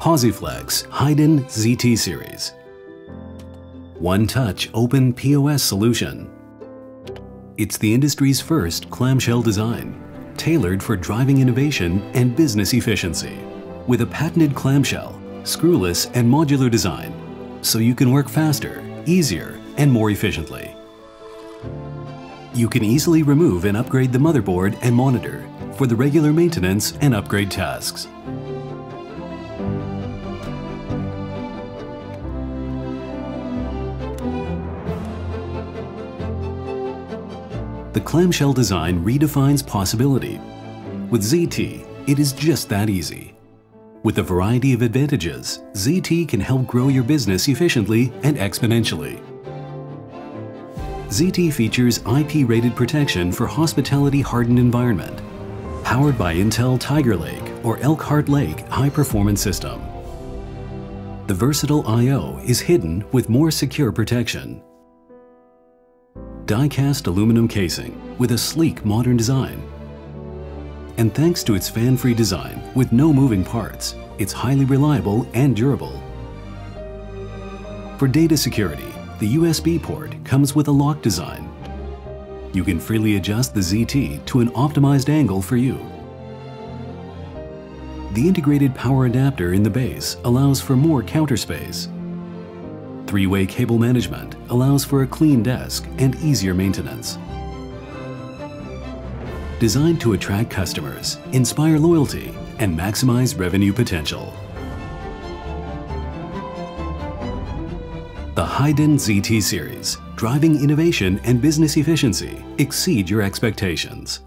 POSiflex Haydn ZT Series. One-touch open POS solution. It's the industry's first clamshell design, tailored for driving innovation and business efficiency. With a patented clamshell, screwless and modular design, so you can work faster, easier, and more efficiently. You can easily remove and upgrade the motherboard and monitor for the regular maintenance and upgrade tasks. The clamshell design redefines possibility. With ZT, it is just that easy. With a variety of advantages, ZT can help grow your business efficiently and exponentially. ZT features IP-rated protection for hospitality-hardened environment, powered by Intel Tiger Lake or Elkhart Lake high-performance system. The versatile I/O is hidden with more secure protection. Die-cast aluminum casing with a sleek modern design. And thanks to its fan-free design with no moving parts, it's highly reliable and durable. For data security, the USB port comes with a lock design. You can freely adjust the ZT to an optimized angle for you. The integrated power adapter in the base allows for more counter space. Three-way cable management allows for a clean desk and easier maintenance. Designed to attract customers, inspire loyalty, and maximize revenue potential. The Haydn ZT Series, driving innovation and business efficiency, exceed your expectations.